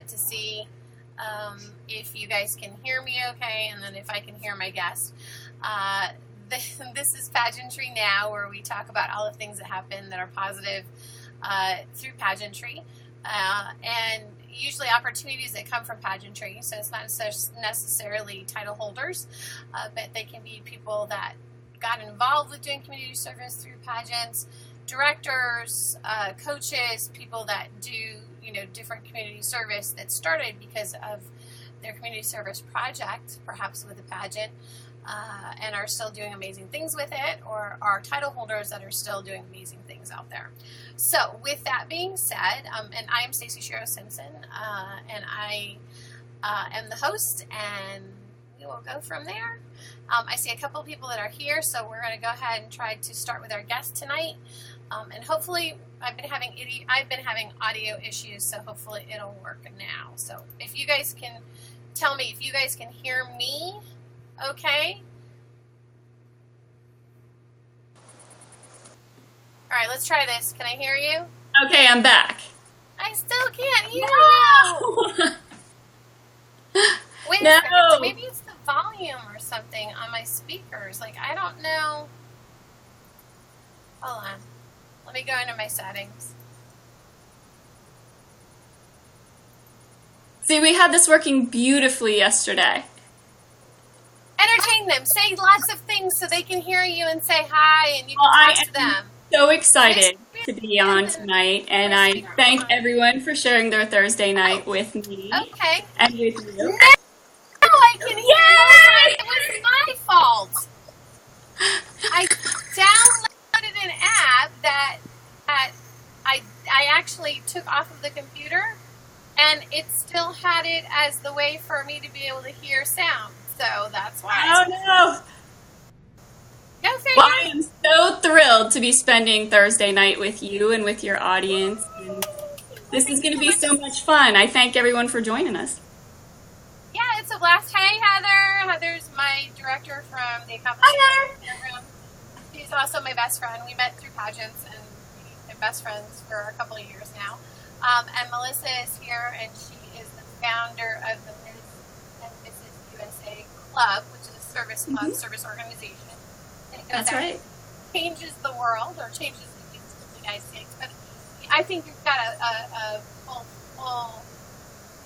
to see if you guys can hear me okay, and then if I can hear my guest. This is Pageantry Now, where we talk about all the things that happen that are positive through pageantry, and usually opportunities that come from pageantry. So it's not necessarily title holders, but they can be people that got involved with doing community service through pageants, directors, coaches, people that do different community service that started because of their community service project, perhaps with a pageant, and are still doing amazing things with it, or are title holders that are still doing amazing things out there. So with that being said, and I am Stacey Shiro Simpson, and I am the host, and we will go from there. I see a couple of people that are here, so we're going to go ahead and try to start with our guest tonight, and hopefully I've been having audio issues, so hopefully it'll work now. So if you guys can tell me if you guys can hear me okay. All right, let's try this. Can I hear you? Okay, I'm back. I still can't hear you. Wait a second. Maybe it's the volume or something on my speakers. Like, I don't know. Hold on. Let me go into my settings. See, we had this working beautifully yesterday. Entertain them. Say lots of things so they can hear you and say hi, and you can talk to them. So excited to be on tonight, and I thank everyone for sharing their Thursday night with me. Okay. And with you. Now I can hear you. It was my fault. I downloaded an app that I actually took off of the computer, and it still had it as the way for me to be able to hear sound. So that's why. Oh no! Go figure. Well, I am so thrilled to be spending Thursday night with you and with your audience. And this is going to be so much fun. I thank everyone for joining us. Yeah, it's a blast. Hey, Heather. Heather's my director from the Accomplishment Program. She's also my best friend. We met through pageants, and we've been best friends for a couple of years now. And Melissa is here, and she is the founder of the Ms. and Mrs. USA Club, which is a service club, service organization. That's right. Changes the world, or changes the United States. But I think you've got a full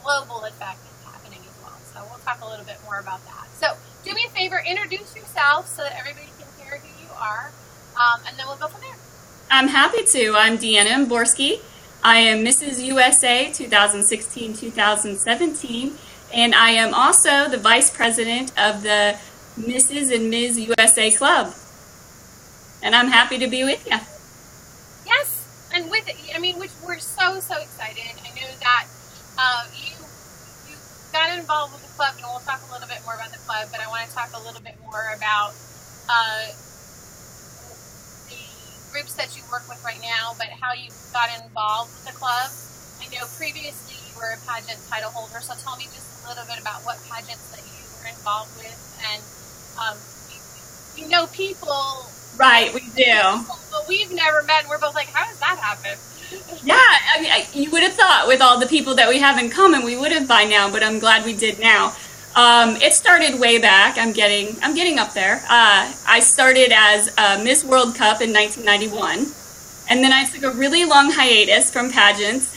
global effect happening as well. So we'll talk a little bit more about that. So do me a favor, introduce yourself so that everybody can hear who you are, and then we'll go from there. I'm happy to. I'm DeAnna Emborski. I am Mrs. USA 2016-2017, and I am also the Vice President of the Mrs. and Ms. USA Club. And I'm happy to be with you. Yes, and with it, which we're so excited. I know that you got involved with the club, and we'll talk a little bit more about the club, but I want to talk a little bit more about the groups that you work with right now, but how you got involved with the club. I know previously you were a pageant title holder, so tell me just a little bit about what pageants that you were involved with, and you know people. Right, we do. But we've never met, and we're both like, how does that happen? Yeah, you would have thought with all the people that we have in common, we would have by now, but I'm glad we did now. It started way back. I'm getting up there. I started as Miss World Cup in 1991, and then I took a really long hiatus from pageants.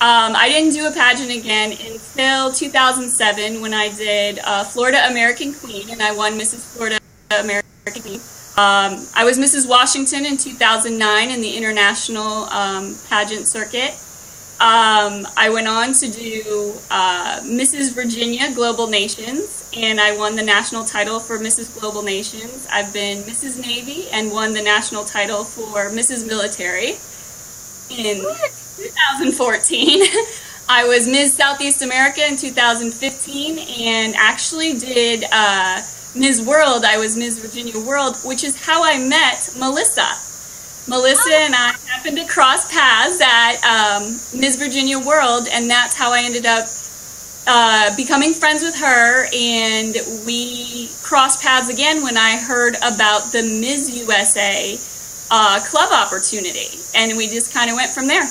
I didn't do a pageant again until 2007 when I did Florida American Queen, and I won Mrs. Florida American Queen. I was Mrs. Washington in 2009 in the international pageant circuit. I went on to do Mrs. Virginia Global Nations, and I won the national title for Mrs. Global Nations. I've been Mrs. Navy and won the national title for Mrs. Military in 2014. I was Ms. Southeast America in 2015 and actually did Ms. World. I was Ms. Virginia World, which is how I met Melissa. Melissa and I happened to cross paths at Ms. Virginia World, and that's how I ended up becoming friends with her, and we crossed paths again when I heard about the Ms. USA club opportunity, and we just kind of went from there.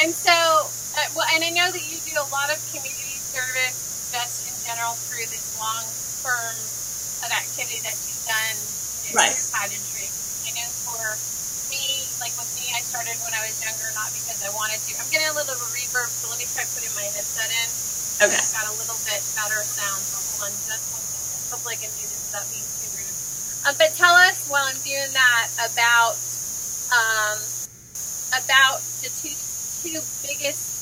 And so, Well, and I know that you do a lot of community service just in general through this long term of activity that you've done in Right. pageantry. I know for me, like with me, I started when I was younger, not because I wanted to. I'm getting a little bit of a reverb, so let me try putting my headset in. Okay. It's got a little bit better sound, so hold on just one second. Hopefully I can do this without being too rude. But tell us while I'm doing that about the two biggest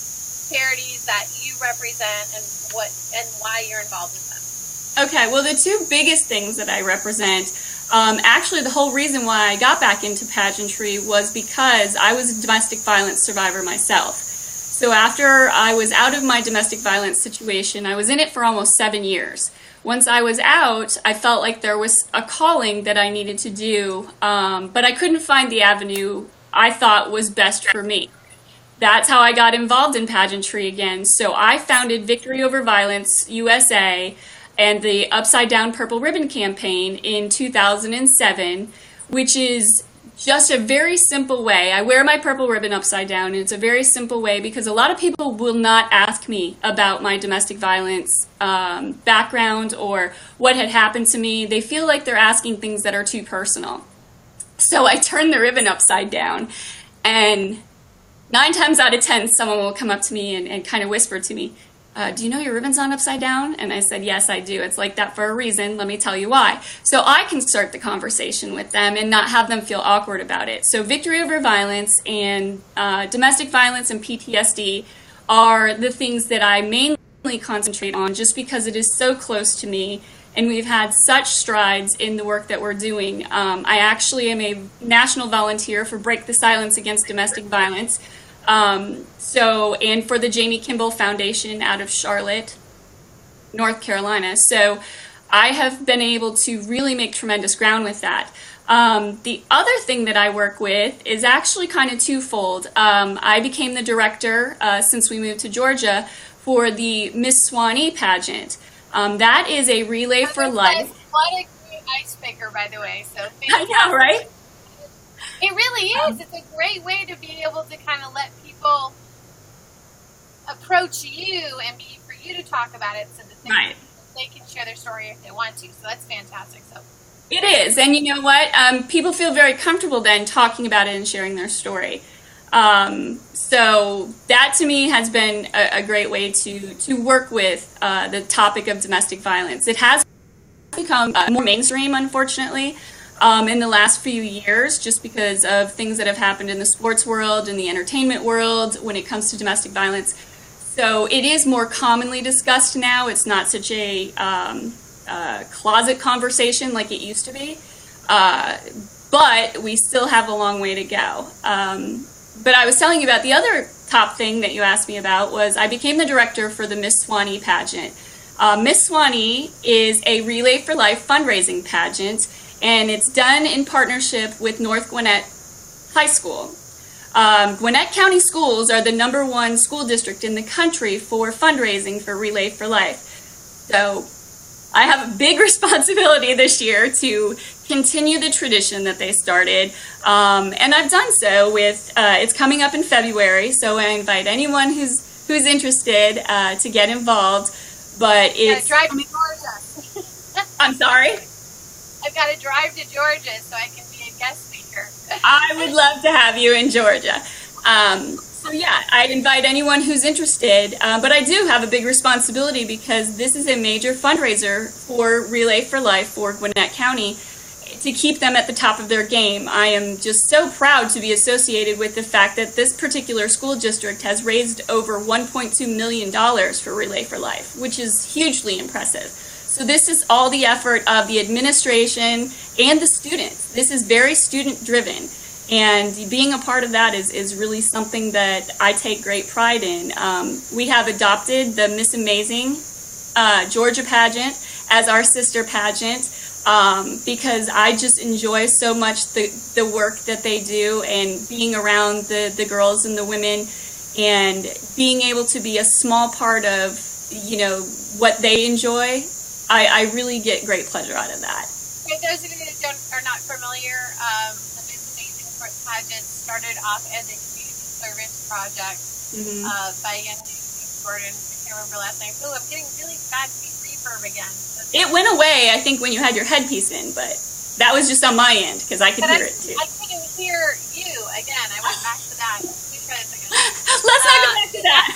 charities that you represent and why you're involved with them. Okay, well, the two biggest things that I represent, actually the whole reason why I got back into pageantry was because I was a domestic violence survivor myself. So after I was out of my domestic violence situation, I was in it for almost 7 years. Once I was out, I felt like there was a calling that I needed to do, but I couldn't find the avenue I thought was best for me. That's how I got involved in pageantry again. So I founded Victory Over Violence USA and the Upside Down Purple Ribbon campaign in 2007, which is just a very simple way. I wear my purple ribbon upside down, and it's a very simple way because a lot of people will not ask me about my domestic violence background or what had happened to me. They feel like they're asking things that are too personal. So I turn the ribbon upside down, and 9 times out of 10, someone will come up to me and kind of whisper to me, do you know your ribbon's on upside down? And I said, yes, I do. It's like that for a reason. Let me tell you why. So I can start the conversation with them and not have them feel awkward about it. So Victory Over Violence and domestic violence and PTSD are the things that I mainly concentrate on just because it is so close to me. And we've had such strides in the work that we're doing. I actually am a national volunteer for Break the Silence Against Domestic Violence. And for the Jamie Kimball Foundation out of Charlotte, North Carolina. So I have been able to really make tremendous ground with that. The other thing that I work with is actually kind of twofold. I became the director since we moved to Georgia for the Miss Swanee pageant. That is a relay for life. What a great icebreaker, by the way. So I know, right? It really is. It's a great way to be able to kind of let people approach you and for you to talk about it so that they can share their story if they want to. So that's fantastic. So it is. And you know what? People feel very comfortable then talking about it and sharing their story. So that to me has been a great way to work with the topic of domestic violence. It has become more mainstream, unfortunately, in the last few years, just because of things that have happened in the sports world and the entertainment world when it comes to domestic violence. So it is more commonly discussed now. It's not such a closet conversation like it used to be, but we still have a long way to go. But I was telling you about the other top thing that you asked me about was I became the director for the Miss Swanee pageant. Miss Swanee is a Relay for Life fundraising pageant, and it's done in partnership with North Gwinnett High School. Gwinnett County Schools are the #1 school district in the country for fundraising for Relay for Life. So I have a big responsibility this year to continue the tradition that they started, and I've done so with, it's coming up in February, so I invite anyone who's interested to get involved, but it's... Drive to Georgia. I'm sorry? I've got to drive to Georgia so I can be a guest speaker. I would love to have you in Georgia. So yeah, I'd invite anyone who's interested, but I do have a big responsibility because this is a major fundraiser for Relay for Life for Gwinnett County to keep them at the top of their game. I am just so proud to be associated with the fact that this particular school district has raised over $1.2 million for Relay for Life, which is hugely impressive. So this is all the effort of the administration and the students. This is very student-driven. And being a part of that is really something that I take great pride in. We have adopted the Miss Amazing Georgia pageant as our sister pageant because I just enjoy so much the work that they do and being around the girls and the women and being able to be a small part of, you know, what they enjoy. I really get great pleasure out of that. For those of you that are not familiar, the Miss Amazing pageant started off as a community service project Mm-hmm. by a young lady named Gordon. I can't remember last name. Oh, I'm getting really bad reverb again. It went away, I think, when you had your headpiece in, but that was just on my end because I could hear it too. I couldn't hear you again. I went back to that. Let's not go back to that.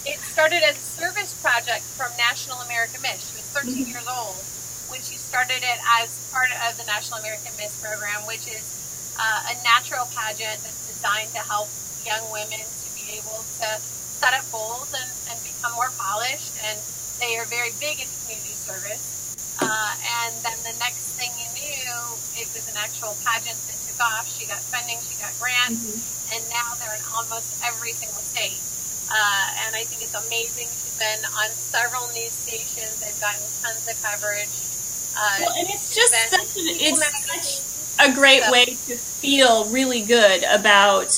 It started as a service project from National American Miss. She was 13 years old when she started it as part of the National American Miss program, which is a natural pageant that's designed to help young women to be able to set up goals and become more polished. And they are very big into community service. And then the next thing you knew, it was an actual pageant that took off. She got funding, she got grants, and now they're in almost every single state. And I think it's amazing. She's been on several news stations. They've gotten tons of coverage. And it's just such a great way to feel really good about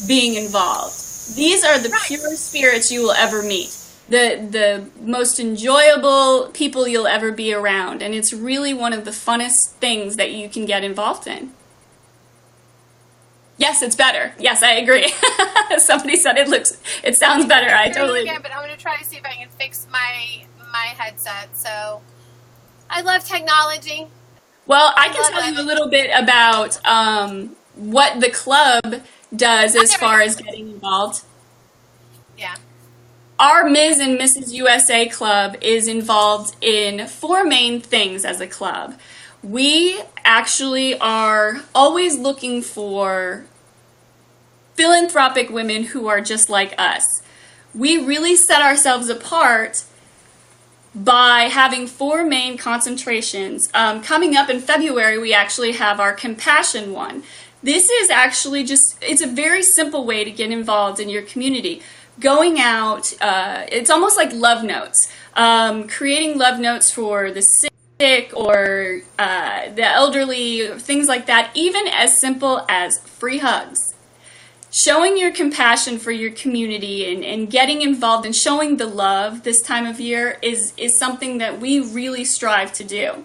being involved. These are the purest spirits you will ever meet. The most enjoyable people you'll ever be around. And it's really one of the funnest things that you can get involved in. Yes, it's better. Yes, I agree. Somebody said it sounds better. I totally agree. But I'm going to try to see if I can fix my headset. So I love technology. Well, I can tell you a little bit about what the club does as far as getting involved. Yeah. Our Ms. and Mrs. USA Club is involved in 4 main things as a club. We actually are always looking for philanthropic women who are just like us. We really set ourselves apart by having 4 main concentrations. Coming up in February, we actually have our Compassion one. This is actually it's a very simple way to get involved in your community. Going out, it's almost like love notes. Creating love notes for the sick or the elderly, things like that, even as simple as free hugs. Showing your compassion for your community and getting involved and showing the love this time of year is something that we really strive to do.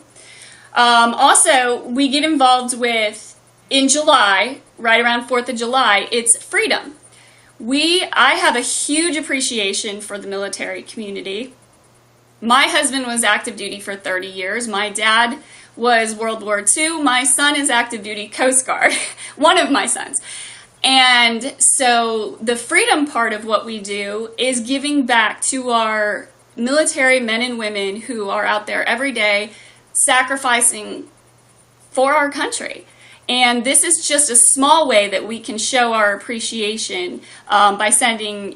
Also, we get involved with, in July, right around 4th of July, it's Freedom. I have a huge appreciation for the military community. My husband was active duty for 30 years. My dad was World War II. My son is active duty Coast Guard, one of my sons. And so the freedom part of what we do is giving back to our military men and women who are out there every day sacrificing for our country. And this is just a small way that we can show our appreciation by sending,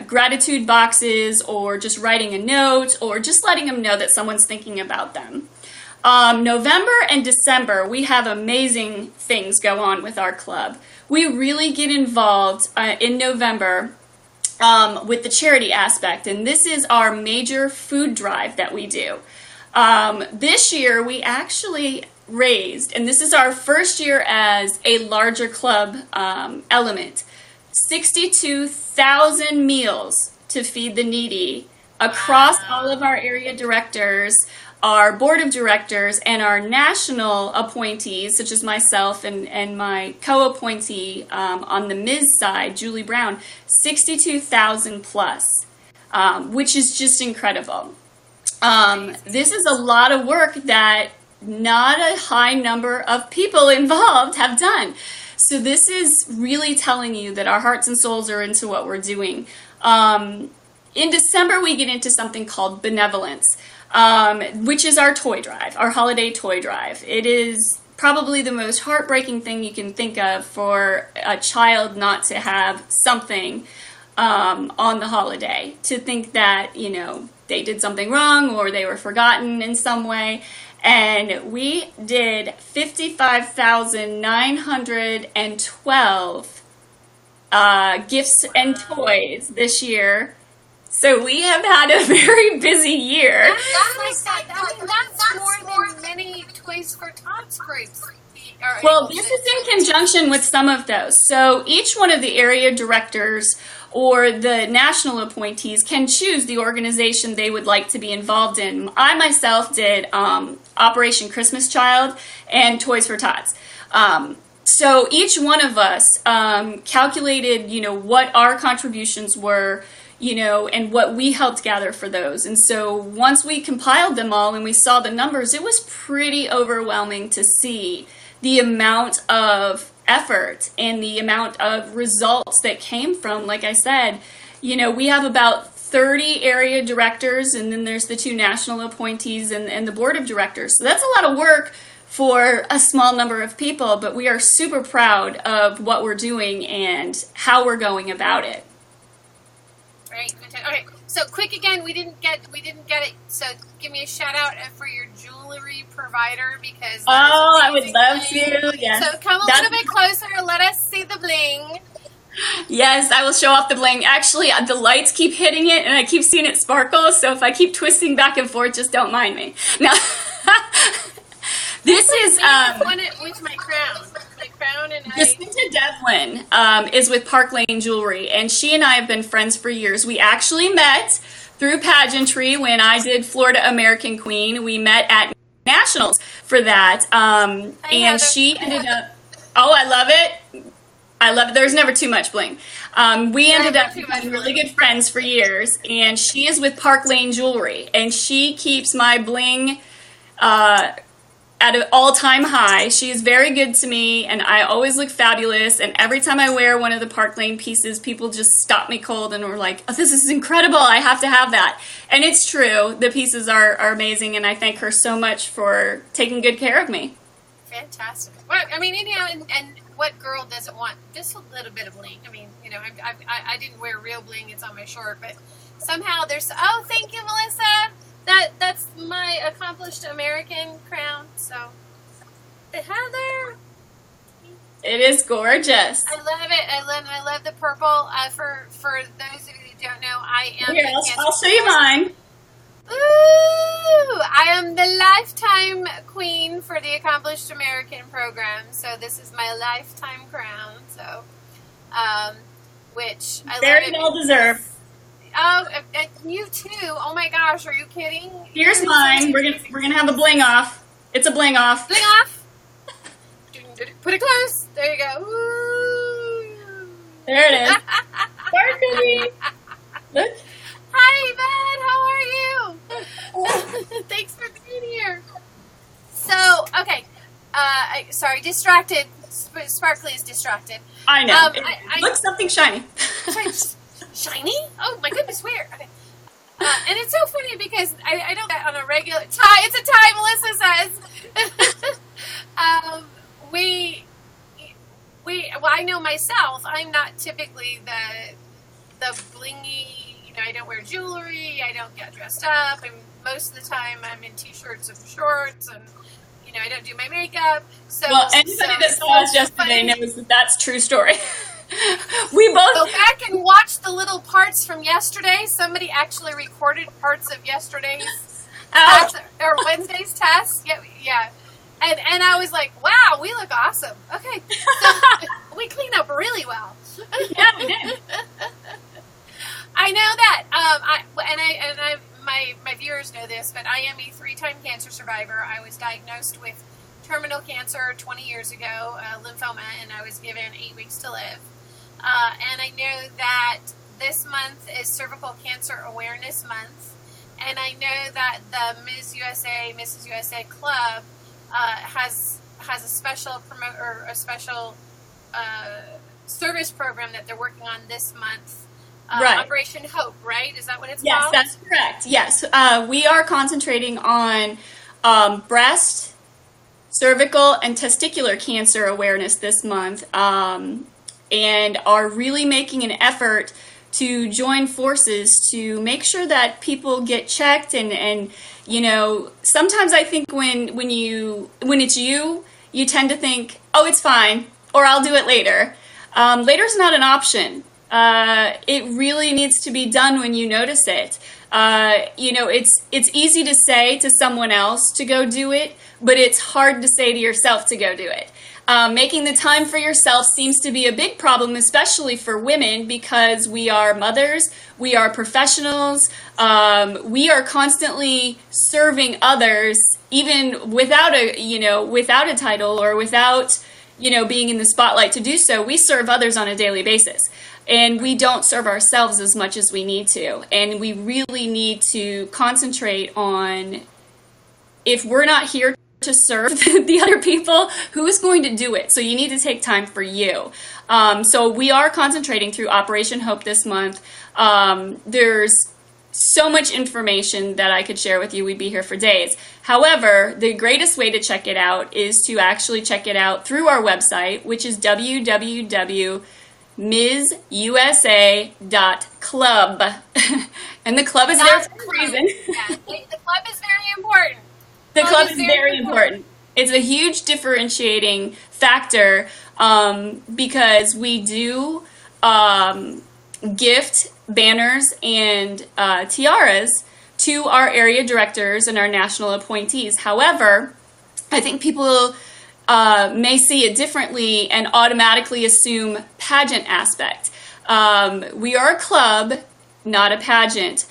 gratitude boxes or just writing a note or just letting them know that someone's thinking about them. November and December, we have amazing things go on with our club. We really get involved in November with the charity aspect, and this is our major food drive that we do. This year, we actually raised, and this is our first year as a larger club element, 62,000 meals to feed the needy across all of our area directors, our board of directors, and our national appointees, such as myself and my co-appointee on the Ms. side, Julie Brown, 62,000 plus, which is just incredible. This is a lot of work that not a high number of people involved have done. So this is really telling you that our hearts and souls are into what we're doing. In December, we get into something called Benevolence, which is our toy drive, our holiday toy drive. It is probably the most heartbreaking thing you can think of for a child not to have something on the holiday, to think that, they did something wrong or they were forgotten in some way. And we did 55,912 gifts and toys this year. So we have had a very busy year. That's more than many Toys for Tots groups. Well, this is in conjunction with some of those. So each one of the area directors or the national appointees can choose the organization they would like to be involved in. I myself did Operation Christmas Child and Toys for Tots. So each one of us calculated, what our contributions were, and what we helped gather for those. And so once we compiled them all and we saw the numbers, it was pretty overwhelming to see the amount of effort and the amount of results that came from, like I said, we have about 30 area directors, and then there's the 2 national appointees and the board of directors. So that's a lot of work for a small number of people, but we are super proud of what we're doing and how we're going about it. Right. Okay. So quick again, we didn't get it. So give me a shout out for your jewelry provider, because I would love to. Yes. So come a little bit closer. Let us see the bling. Yes, I will show off the bling. Actually, the lights keep hitting it, and I keep seeing it sparkle. So if I keep twisting back and forth, just don't mind me. Now, this is with my crown. Jacinta Devlin is with Park Lane Jewelry, and she and I have been friends for years. We actually met through pageantry when I did Florida American Queen. We met at Nationals for that, and she ended up. Oh, I love it. I love it. There's never too much bling. We ended up being really good friends for years, and she is with Park Lane Jewelry, and she keeps my bling at an all-time high. She is very good to me, and I always look fabulous, and every time I wear one of the Park Lane pieces, people just stop me cold and are like, oh, this is incredible, I have to have that. And it's true, the pieces are amazing, and I thank her so much for taking good care of me. Fantastic. Well, I mean, and what girl doesn't want just a little bit of bling? I mean, I didn't wear real bling, it's on my shirt, but somehow there's, oh, thank you, Melissa. That's my accomplished American crown. So, Heather, it is gorgeous. I love it. I love the purple. For those of you who don't know, I am. Here, I'll show you mine. Ooh, I am the lifetime queen for the accomplished American program. So this is my lifetime crown. So, which I very well deserved. Oh, and you too. Oh my gosh, are you kidding? Here's mine. We're gonna have a bling off. It's a bling off. Bling off. Put it close. There you go. Ooh. There it is. Sparkly. Look. Hi, Beth. How are you? Thanks for being here. So, okay. Sorry, distracted. Sparkly is distracted. I know. Look, something shiny. Shiny? Oh my goodness, where? Okay. And it's so funny because I don't get on a regular tie. It's a tie, Melissa says. Well, I know myself. I'm not typically the blingy. I don't wear jewelry. I don't get dressed up. And most of the time, I'm in t-shirts and shorts, and I don't do my makeup. So, well, anybody that saw us yesterday knows that that's true story. We both go back and watch the little parts from yesterday. Somebody actually recorded parts of yesterday's or Wednesday's test. Yeah. And I was like, wow, we look awesome. Okay, so we clean up really well. Yeah, we did. I know that. My viewers know this, but I am a 3-time cancer survivor. I was diagnosed with terminal cancer 20 years ago, lymphoma, and I was given 8 weeks to live. And I know that this month is Cervical Cancer Awareness Month, and I know that the Mrs. USA Club has a special service program that they're working on this month. Right. Operation Hope, right? Is that what it's called? Yes, that's correct. Yes, we are concentrating on breast, cervical, and testicular cancer awareness this month. And are really making an effort to join forces to make sure that people get checked and sometimes I think when it's you tend to think, oh, it's fine, or I'll do it later. Later's not an option. It really needs to be done when you notice it. It's easy to say to someone else to go do it, but it's hard to say to yourself to go do it. Making the time for yourself seems to be a big problem, especially for women, because we are mothers, we are professionals, we are constantly serving others, even without a title or without, being in the spotlight to do so, we serve others on a daily basis. And we don't serve ourselves as much as we need to. And we really need to concentrate on, if we're not here to serve the other people, who's going to do it? So you need to take time for you. So we are concentrating through Operation Hope this month. There's so much information that I could share with you. We'd be here for days. However, the greatest way to check it out is to actually check it out through our website, which is www.missusa.club. And the club is there for a reason. Yeah, the club is very important. The club is very important. It's a huge differentiating factor because we do gift banners and tiaras to our area directors and our national appointees. However, I think people may see it differently and automatically assume pageant aspect. We are a club, not a pageant.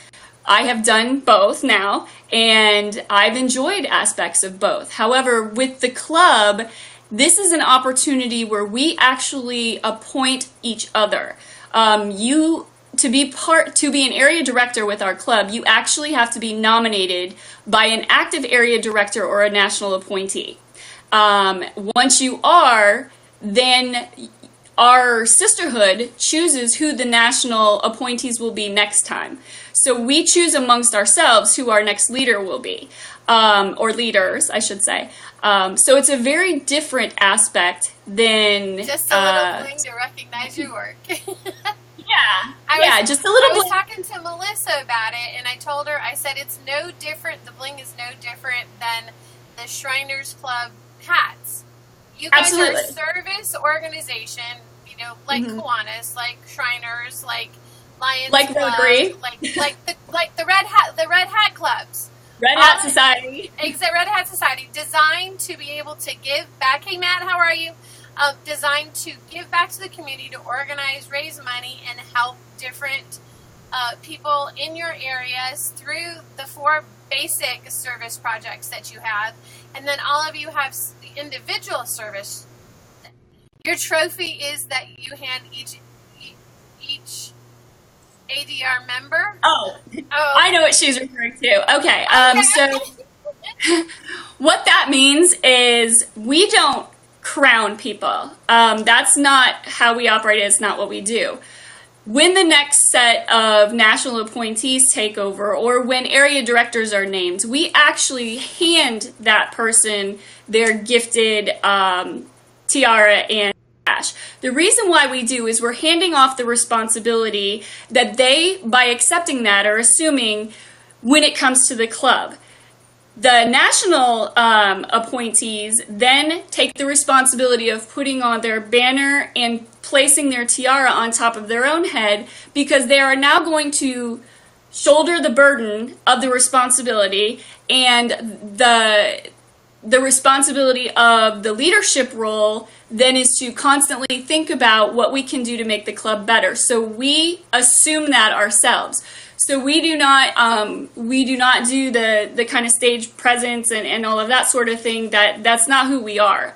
I have done both now, and I've enjoyed aspects of both. However, with the club, this is an opportunity where we actually appoint each other. To be an area director with our club, you actually have to be nominated by an active area director or a national appointee. Once you are, then our sisterhood chooses who the national appointees will be next time. So we choose amongst ourselves who our next leader will be, or leaders, I should say. So it's a very different aspect than just a little thing to recognize your work. Just a little. I was talking to Melissa about it, and I told her, I said, it's no different. The bling is no different than the Shriners Club hats. You guys are a service organization, like Kiwanis, like Shriners, like Lions like Club, Rotary, like the Red Hat clubs. Red Hat Society. Except Red Hat Society, designed to be able to give back. Hey, Matt, how are you? Designed to give back to the community, to organize, raise money, and help different people in your areas through the 4 basic service projects that you have. And then all of you have individual service. Your trophy is that you hand each ADR member. Oh, I know what she's referring to. Okay, so what that means is we don't crown people. That's not how we operate. It's not what we do. When the next set of national appointees take over, or when area directors are named, we actually hand that person their gifted tiara and cash. The reason why we do is we're handing off the responsibility that they, by accepting that, are assuming when it comes to the club. The national appointees then take the responsibility of putting on their banner and placing their tiara on top of their own head, because they are now going to shoulder the burden of the responsibility, and the responsibility of the leadership role then is to constantly think about what we can do to make the club better. So we assume that ourselves. So we do not do the kind of stage presence and all of that sort of thing. That's not who we are.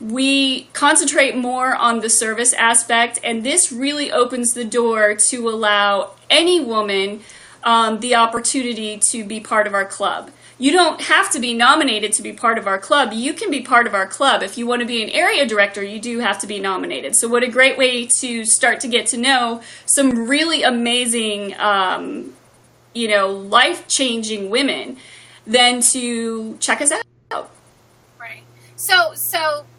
We concentrate more on the service aspect, and this really opens the door to allow any woman the opportunity to be part of our club. You don't have to be nominated to be part of our club. You can be part of our club. If you want to be an area director, you do have to be nominated. So what a great way to start to get to know some really amazing, life-changing women than to check us out. Right. So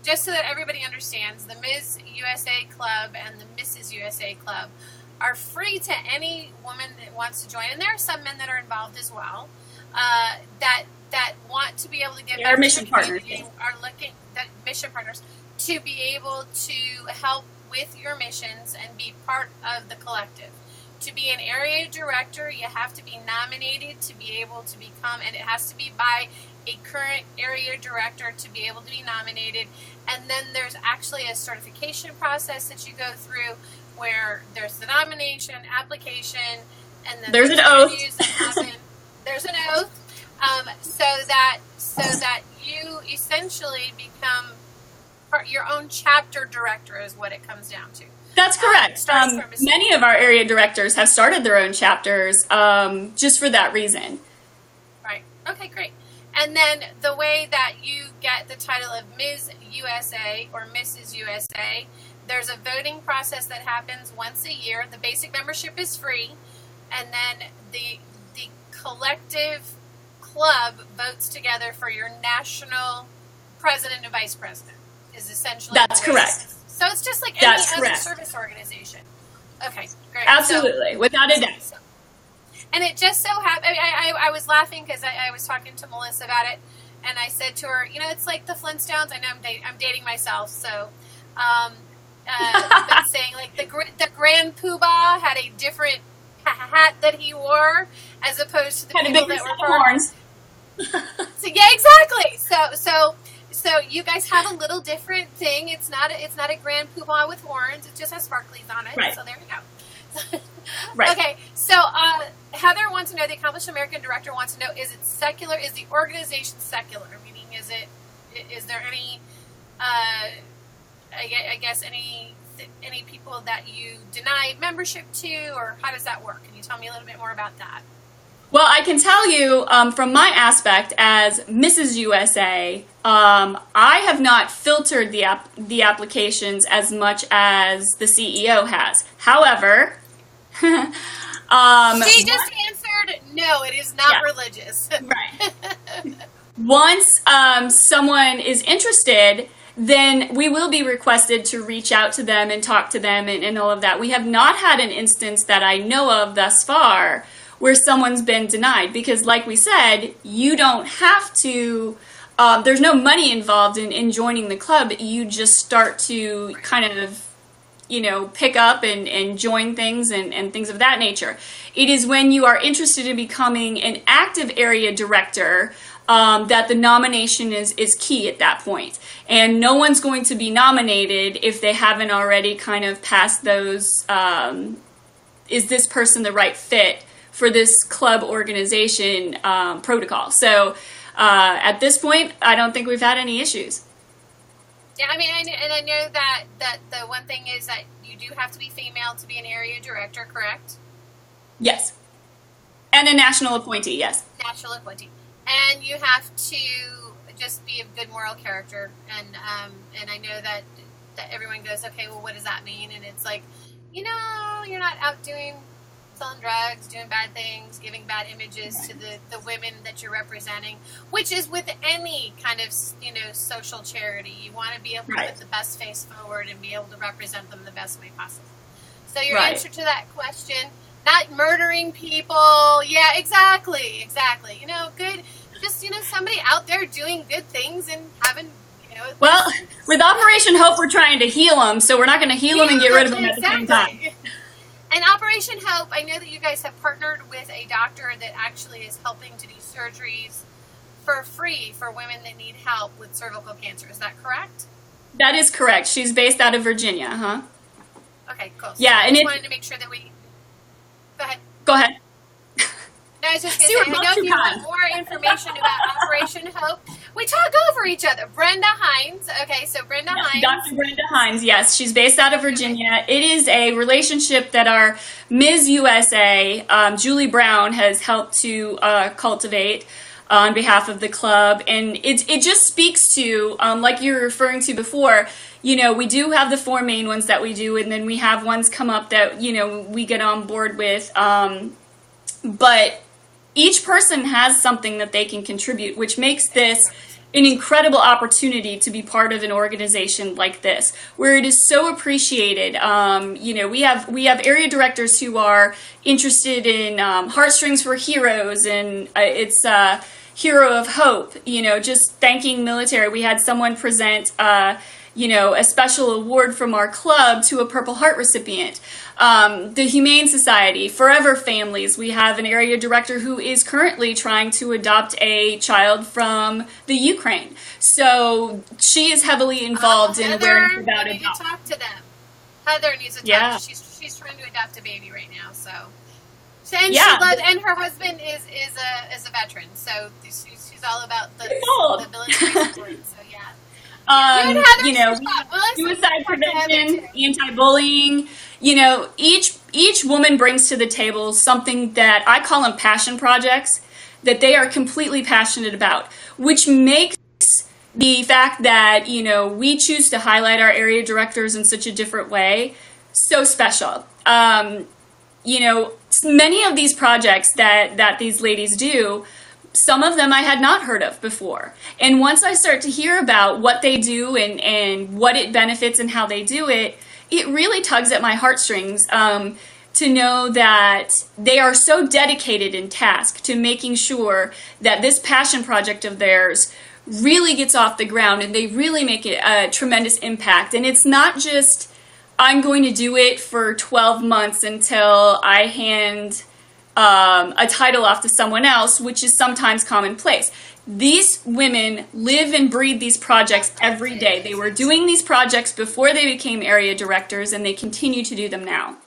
just so that everybody understands, the Ms. USA Club and the Mrs. USA Club are free to any woman that wants to join. And there are some men that are involved as well. That want to be able to get back our to mission the partners are looking that mission partners to be able to help with your missions and be part of the collective. To be an area director, you have to be nominated to be able to become, and it has to be by a current area director to be able to be nominated. And then there's actually a certification process that you go through where there's the nomination, application, and then there's an oath. There's an oath, so that you essentially become your own chapter director is what it comes down to. That's correct. Many of our area directors have started their own chapters just for that reason. Right. Okay, great. And then the way that you get the title of Ms. USA or Mrs. USA, there's a voting process that happens once a year. The basic membership is free. And then the collective club votes together for your national president and vice president is essentially. That's correct. So it's just like any other service organization. Okay, great. Absolutely, without a doubt. And it just so happened, I was laughing because I was talking to Melissa about it, and I said to her, it's like the Flintstones. I know I'm dating myself, so but saying like the Grand Poobah had a different hat that he wore as opposed to the people that were horns. So yeah, exactly. So you guys have a little different thing. It's not a Grand Poobah with horns. It just has sparklies on it. Right. So there you go. Right. Okay. So Heather wants to know, the Accomplished American Director wants to know, is it secular? Is the organization secular? Meaning, is there any, I guess any people that you deny membership to, or how does that work? Can you tell me a little bit more about that? Well, I can tell you from my aspect as Mrs. USA, I have not filtered the applications as much as the CEO has. However, she just answered, no, it is not religious. Right. Once someone is interested, then we will be requested to reach out to them and talk to them and all of that. We have not had an instance that I know of thus far where someone's been denied, because like we said, you don't have to, there's no money involved in joining the club. You just start to kind of, pick up and join things and things of that nature. It is when you are interested in becoming an active area director that the nomination is key at that point. And no one's going to be nominated if they haven't already kind of passed those, is this person the right fit for this club organization protocol. So at this point, I don't think we've had any issues. Yeah, I mean, I know that the one thing is that you do have to be female to be an area director, correct? Yes. And a national appointee, yes. National appointee. And you have to just be a good moral character. And I know that everyone goes, okay, well, what does that mean? And it's like, you're not out selling drugs, doing bad things, giving bad images to the women that you're representing, which is with any kind of, social charity. You want to be able to put the best face forward and be able to represent them the best way possible. So your answer to that question, not murdering people. Yeah, exactly. Good. Just, somebody out there doing good things and having, Well, with Operation Hope, we're trying to heal them, so we're not going to heal them and get rid of them at the same time. And Operation Hope, I know that you guys have partnered with a doctor that actually is helping to do surgeries for free for women that need help with cervical cancer. Is that correct? That is correct. She's based out of Virginia, huh? Okay, cool. So yeah, I just wanted to make sure that we... Go ahead. Go ahead. No, I was just going to say, I know if you want more information about Operation Hope, we talk over each other. Brenda Hines. Okay, so Brenda Hines. Dr. Brenda Hines, yes. She's based out of Virginia. It is a relationship that our Ms. USA, Julie Brown, has helped to cultivate on behalf of the club. And it just speaks to, like you were referring to before, we do have the 4 main ones that we do, and then we have ones come up that, we get on board with. But each person has something that they can contribute, which makes this an incredible opportunity to be part of an organization like this, where it is so appreciated. We have area directors who are interested in Heartstrings for Heroes, and it's Hero of Hope. Just thanking military. We had someone present a special award from our club to a Purple Heart recipient. The Humane Society, Forever Families, we have an area director who is currently trying to adopt a child from the Ukraine. So she is heavily involved in awareness about adoption. Heather needs to talk to them. Heather needs to talk. Yeah. She's trying to adopt a baby right now. So, and she loves, and her husband is a veteran. So she's all about the military support. So yeah. You and Heather You know, suicide prevention, anti-bullying. You know, each woman brings to the table something that I call them passion projects that they are completely passionate about, which makes the fact that, you know, we choose to highlight our area directors in such a different way so special. You know, many of these projects that these ladies do, some of them I had not heard of before. And once I start to hear about what they do and what it benefits and how they do it, it really tugs at my heartstrings to know that they are so dedicated in task to making sure that this passion project of theirs really gets off the ground and they really make it a tremendous impact. And it's not just, I'm going to do it for 12 months until I hand a title off to someone else, which is sometimes commonplace. These women live and breathe these projects every day. They were doing these projects before they became area directors, and they continue to do them now.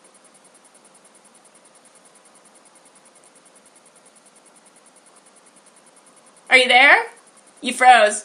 Are you there? You froze.